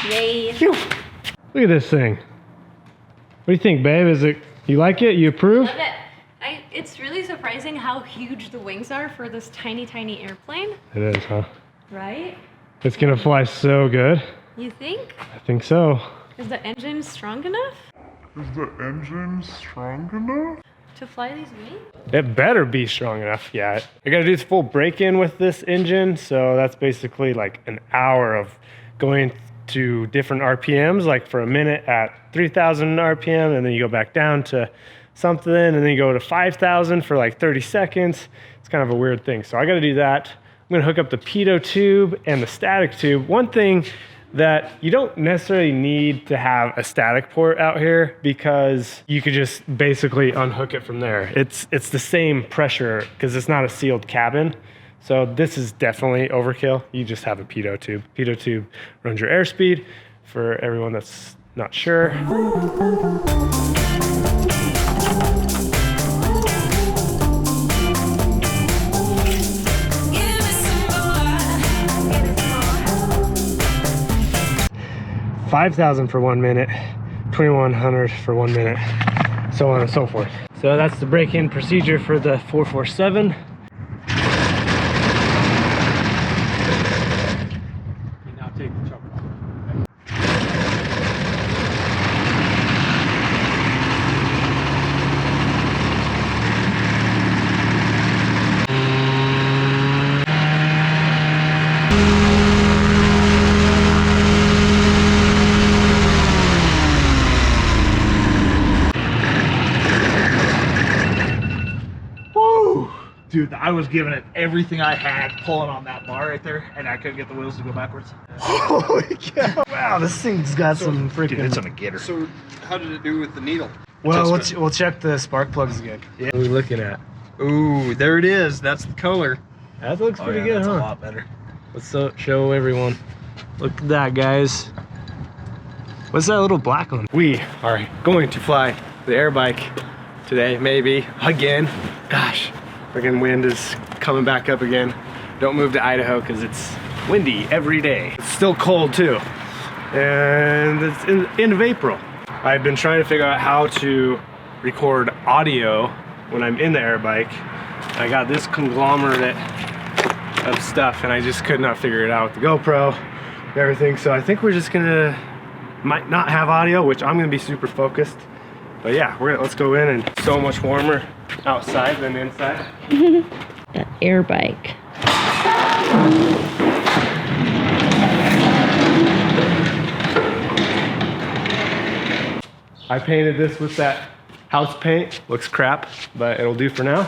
Yay. Phew. Look at this thing. What do you think, babe? You like it? You approve? Love it. It's really surprising how huge the wings are for this tiny, tiny airplane. It is, huh? Right? It's gonna fly so good. You think? I think so. Is the engine strong enough? To fly these wings? It better be strong enough, yeah. I gotta do this full break-in with this engine, so that's basically like an hour of going to different RPMs, like for a minute at 3,000 RPM, and then you go back down to something, and then you go to 5,000 for like 30 seconds. It's kind of a weird thing. So I gotta do that. I'm gonna hook up the pitot tube and the static tube. One thing that you don't necessarily need to have a static port out here because you could just basically unhook it from there. It's the same pressure because it's not a sealed cabin. So this is definitely overkill. You just have a pitot tube. Pitot tube runs your airspeed for everyone that's not sure. 5,000 for 1 minute, 2,100 for 1 minute, so on and so forth. So that's the break-in procedure for the 447. Now take the chopper off. Dude, I was giving it everything I had pulling on that bar right there, and I couldn't get the wheels to go backwards. Holy cow! Wow, this thing's got some freaking. Dude, it's on a getter. So, how did it do with the needle? Well, we'll check the spark plugs again. Yeah. What are we looking at? Ooh, there it is. That's the color. That looks pretty good, that's huh? a lot better. Let's show everyone. Look at that, guys. What's that little black one? We are going to fly the air bike today, maybe again. Gosh. Freaking wind is coming back up again. Don't move to Idaho because it's windy every day. It's still cold too. And it's in the end of April. I've been trying to figure out how to record audio when I'm in the air bike. I got this conglomerate of stuff and I just could not figure it out with the GoPro and everything. So I think we're just might not have audio, which I'm gonna be super focused. But yeah, let's go in, and so much warmer outside than inside. The air bike. I painted this with that house paint. Looks crap, but it'll do for now.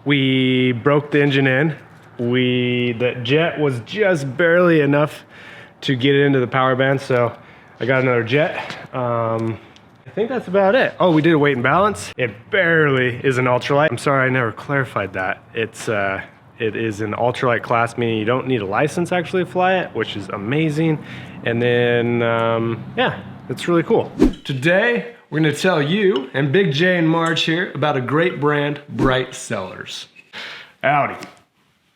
We broke the engine in. The jet was just barely enough to get it into the power band, so I got another jet. I think that's about it. Oh, we did a weight and balance. It barely is an ultralight. I'm sorry I never clarified that. It is an ultralight class, meaning you don't need a license actually to fly it, which is amazing. And then, yeah, it's really cool. Today, we're gonna tell you, and Big J and Marge here, about a great brand, Bright Cellars. Howdy.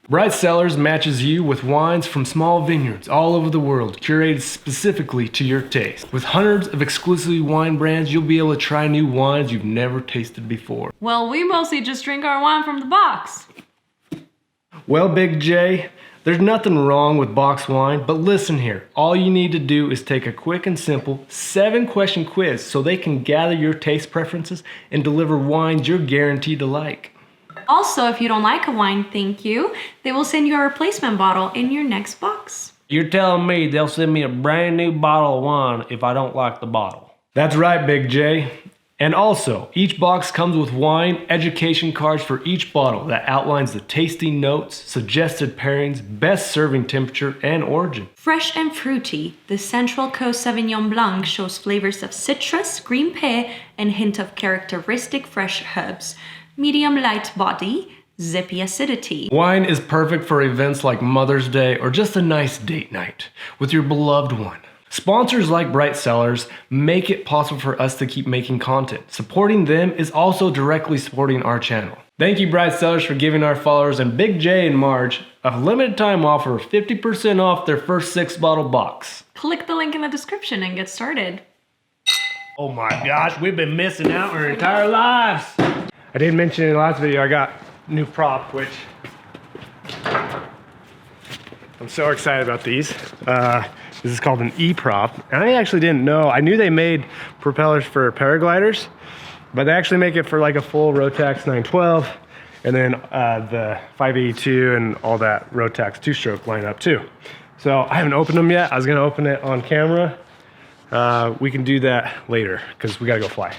Bright Cellars matches you with wines from small vineyards all over the world, curated specifically to your taste. With hundreds of exclusive wine brands, you'll be able to try new wines you've never tasted before. Well, we mostly just drink our wine from the box. Well, Big J, there's nothing wrong with box wine, but listen here. All you need to do is take a quick and simple 7-question quiz so they can gather your taste preferences and deliver wines you're guaranteed to like. Also, if you don't like a wine, thank you, they will send you a replacement bottle in your next box. You're telling me they'll send me a brand new bottle of wine if I don't like the bottle? That's right, Big J. And also, each box comes with wine education cards for each bottle that outlines the tasting notes, suggested pairings, best serving temperature, and origin. Fresh and fruity, the Central Coast Sauvignon Blanc shows flavors of citrus, green pear, and hint of characteristic fresh herbs. Medium light body, zippy acidity. Wine is perfect for events like Mother's Day or just a nice date night with your beloved one. Sponsors like Bright Cellars make it possible for us to keep making content. Supporting them is also directly supporting our channel. Thank you, Bright Sellers, for giving our followers and Big J and Marge a limited time offer of 50% off their first 6-bottle box. Click the link in the description and get started. Oh my gosh, we've been missing out our entire lives. I didn't mention in the last video, I got a new prop, which I'm so excited about these. This is called an E-prop. And I actually didn't know. I knew they made propellers for paragliders, but they actually make it for like a full Rotax 912 and then the 582 and all that Rotax 2-stroke lineup too. So I haven't opened them yet. I was gonna open it on camera. We can do that later because we gotta go fly.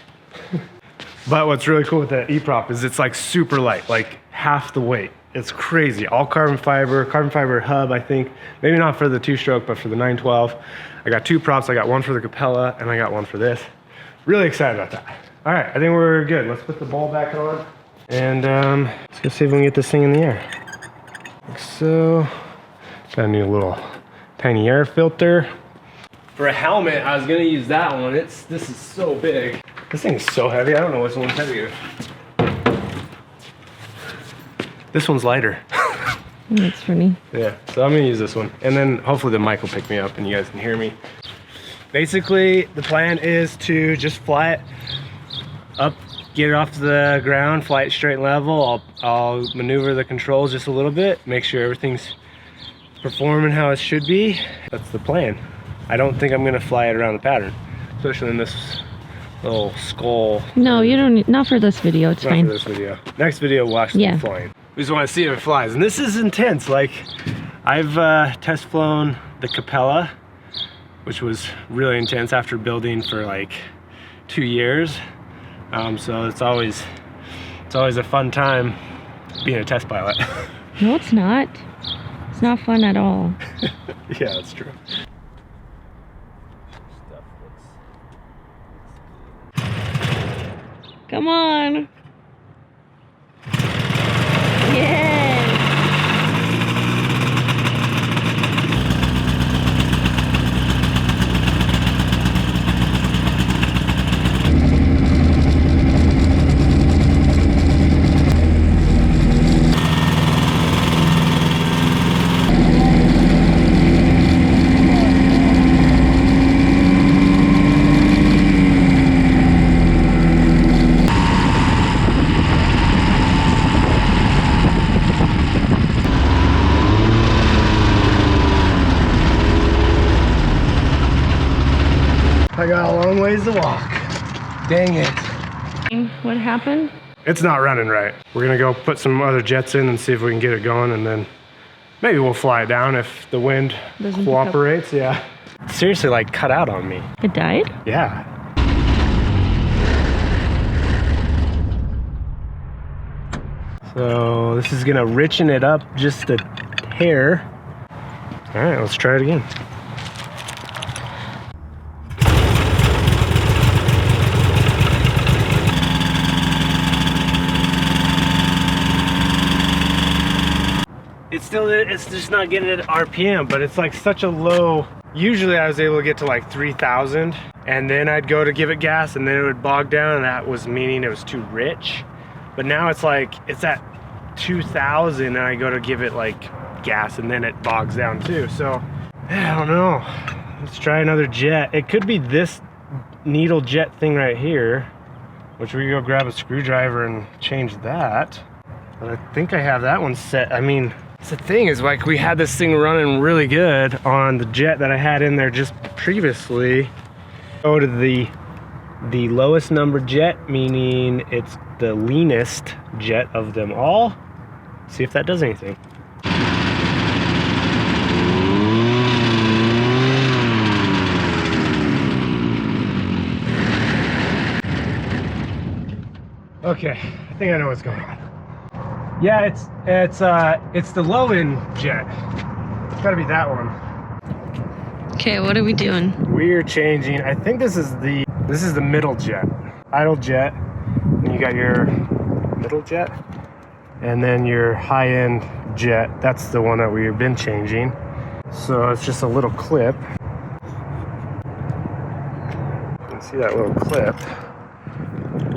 But what's really cool with that E-prop is it's like super light, like half the weight. It's crazy. All carbon fiber hub, I think. Maybe not for the 2-stroke, but for the 912. I got 2 props. I got one for the Propeller and I got one for this. Really excited about that. All right, I think we're good. Let's put the ball back on and let's go see if we can get this thing in the air. Like so. Got a new little tiny air filter. For a helmet, I was gonna use that one. This is so big. This thing is so heavy. I don't know which one's heavier. This one's lighter. That's funny. Yeah, so I'm gonna use this one. And then hopefully the mic will pick me up and you guys can hear me. Basically, the plan is to just fly it up, get it off the ground, fly it straight level. I'll maneuver the controls just a little bit, make sure everything's performing how it should be. That's the plan. I don't think I'm gonna fly it around the pattern, especially in this little skull. No, you don't need, not for this video, it's Not fine. for this video. Next video we'll actually be flying. We just want to see if it flies. And this is intense. Like, I've test flown the Propeller, which was really intense after building for like 2 years. So it's always a fun time being a test pilot. No, it's not. It's not fun at all. Yeah, that's true. Come on. Yeah. I got a long ways to walk. Dang it. What happened? It's not running right. We're gonna go put some other jets in and see if we can get it going, and then maybe we'll fly it down if the wind Doesn't cooperates. Yeah. Seriously, like cut out on me. It died? Yeah. So this is gonna richen it up just a hair. All right, let's try it again. It's just not getting it at RPM, but it's like such a low. Usually I was able to get to like 3,000 and then I'd go to give it gas and then it would bog down, and that was meaning it was too rich. But now it's like, it's at 2,000 and I go to give it like gas and then it bogs down too. So I don't know. Let's try another jet. It could be this needle jet thing right here, which we can go grab a screwdriver and change that. But I think I have that one set. I mean, the thing is, like, we had this thing running really good on the jet that I had in there just previously. Go to the lowest number jet, meaning it's the leanest jet of them all. See if that does anything. Okay, I think I know what's going on. Yeah, it's the low end jet. It's gotta be that one. Okay, what are we doing? We're changing. I think this is the middle jet, idle jet. And you got your middle jet, and then your high end jet. That's the one that we've been changing. So it's just a little clip. You can see that little clip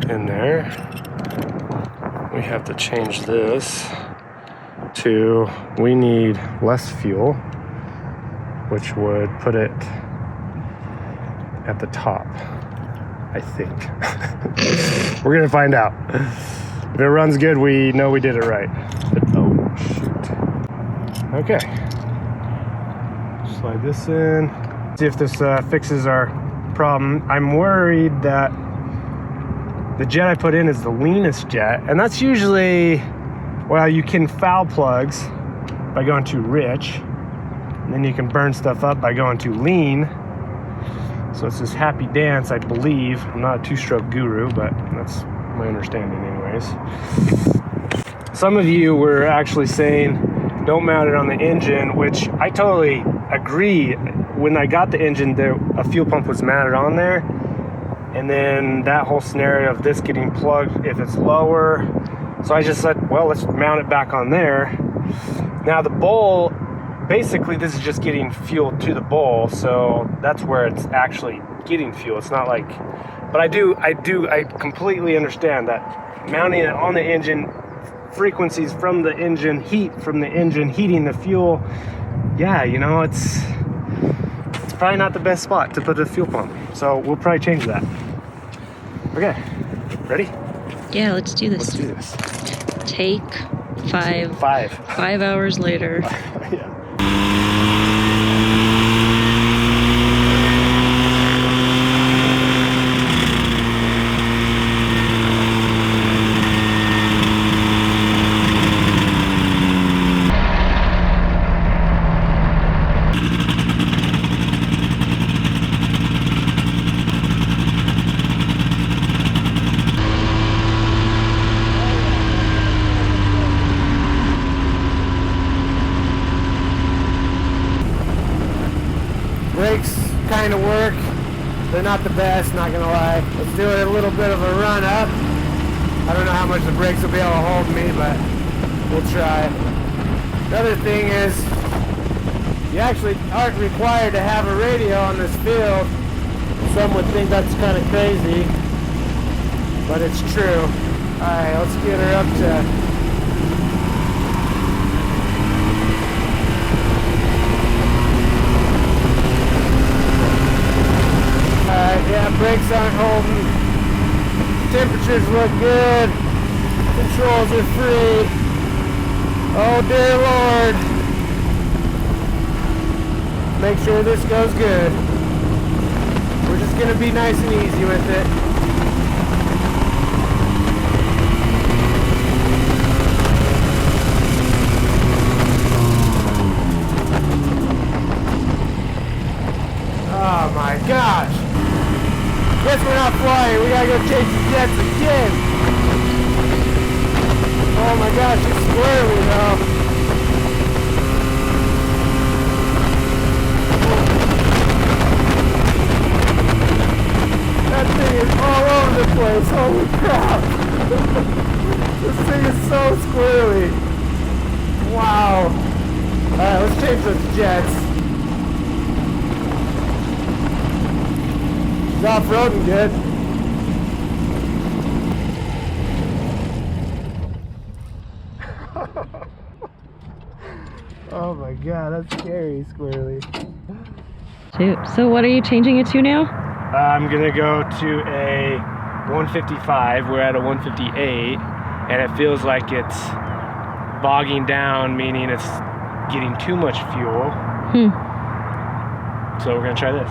in there. we have to change this to, we need less fuel, which would put it at the top, I think. We're gonna find out. If it runs good, we know we did it right. But, oh, shoot. Okay. Slide this in. See if this fixes our problem. I'm worried that the jet I put in is the leanest jet, and that's usually, well, you can foul plugs by going too rich, and then you can burn stuff up by going too lean. So it's this happy dance, I believe. I'm not a two-stroke guru, but that's my understanding anyways. Some of you were actually saying don't mount it on the engine, which I totally agree. When I got the engine, a fuel pump was mounted on there, and then that whole scenario of this getting plugged if it's lower. So I just said, well, let's mount it back on there. Now the bowl, basically this is just getting fuel to the bowl, so that's where it's actually getting fuel. It's not like, but I completely understand that mounting it on the engine, frequencies from the engine, heat from the engine, heating the fuel. Yeah, you know, it's probably not the best spot to put a fuel pump. So we'll probably change that. Okay, ready? Yeah, let's do this. Let's do this. Take 5. 5 hours later. Yeah. Brakes kind of work. They're not the best, not gonna lie. Let's do it a little bit of a run up. I don't know how much the brakes will be able to hold me, but we'll try. The other thing is, you actually aren't required to have a radio on this field. Some would think that's kind of crazy, but it's true. Alright, let's get her up to yeah, brakes aren't holding. Temperatures look good. Controls are free. Oh dear Lord. Make sure this goes good. We're just gonna be nice and easy with it. Oh my gosh. Guess we're not flying. We gotta go chase the jets again. Oh my gosh, it's squirrely though. That thing is all over the place. Holy crap. This thing is so squirrely. Wow. Alright, let's change those jets. It's off-roading good. Oh my god, that's scary, squirrely. Shoot. So what are you changing it to now? I'm gonna go to a 155. We're at a 158, and it feels like it's bogging down, meaning it's getting too much fuel. So we're gonna try this.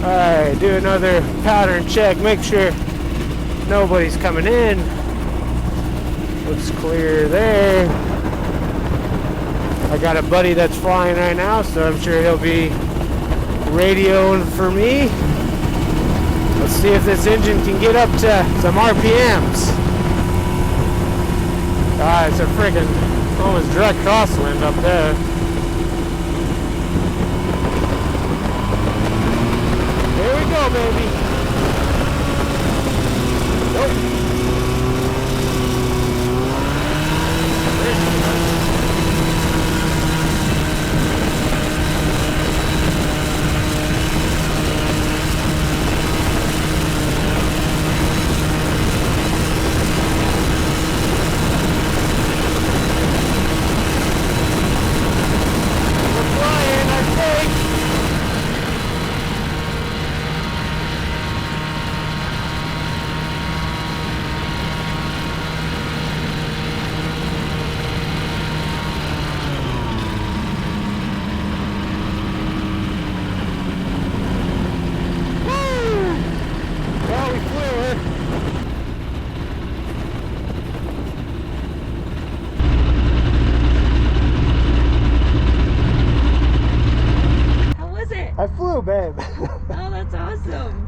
Alright, do another pattern check. Make sure nobody's coming in. Looks clear there. I got a buddy that's flying right now, so I'm sure he'll be radioing for me. Let's see if this engine can get up to some RPMs. Ah, it's a friggin' almost direct crosswind up there. Here we go, baby. Nope.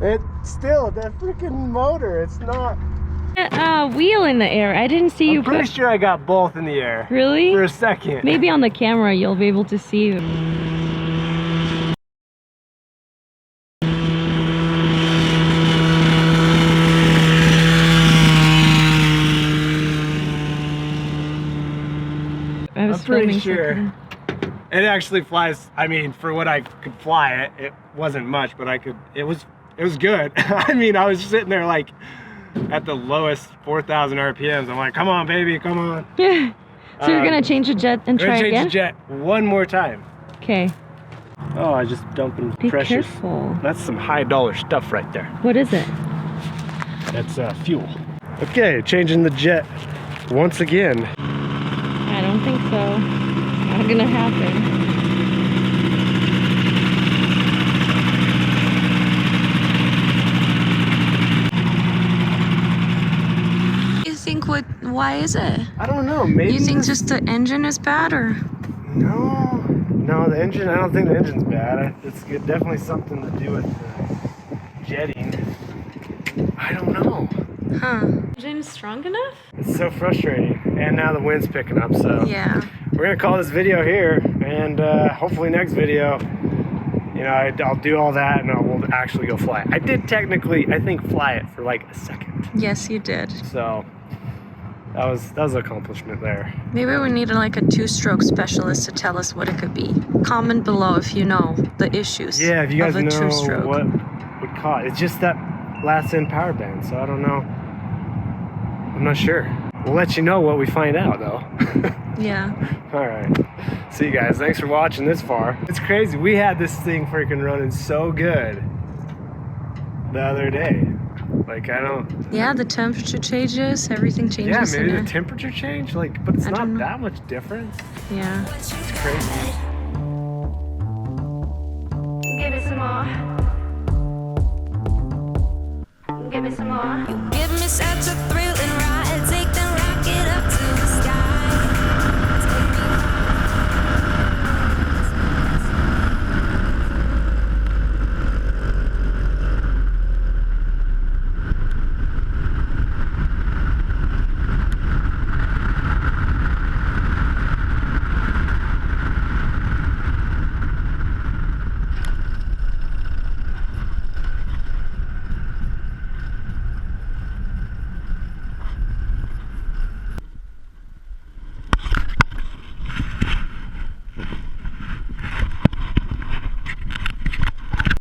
It's still that freaking motor. It's not. Wheel in the air. I didn't see you I'm pretty put. sure I got both in the air. Really? For a second. Maybe on the camera you'll be able to see. I was I'm pretty filming sure. something. It actually flies. I mean, for what I could fly it, it wasn't much, but I could. It was good. I mean, I was sitting there like at the lowest 4,000 RPMs. I'm like, come on, baby, come on. So you're gonna change the jet and We're try gonna change again? the jet one more time. Okay. Oh, I just dumping Be pressure. careful. That's some high dollar stuff right there. What is it? That's fuel. Okay, changing the jet once again. I don't think so. Not gonna happen. You think why is it? I don't know. Maybe. You think just the engine is bad or? No, the engine. I don't think the engine's bad. It's definitely something to do with the jetting. I don't know. Huh. Engine strong enough? It's so frustrating, and now the wind's picking up. So Yeah. we're gonna call this video here, and hopefully next video, you know, I'll do all that, and we'll actually go fly it. I did technically, I think, fly it for like a second. Yes, you did. So that was an accomplishment there. Maybe we need like a two-stroke specialist to tell us what it could be. Comment below if you know the issues Yeah, if you guys of a know two-stroke. what would cause it's just that last end power band, so I don't know. I'm not sure. We'll let you know what we find out though. Yeah. All right. See you guys. Thanks for watching this far. It's crazy. We had this thing freaking running so good the other day. Like I don't. Yeah, the temperature changes, everything Yeah, changes. maybe in the it. temperature changed. Like, but it's I not don't know. that much difference. Yeah. It's crazy. Give me some more. Give me some more.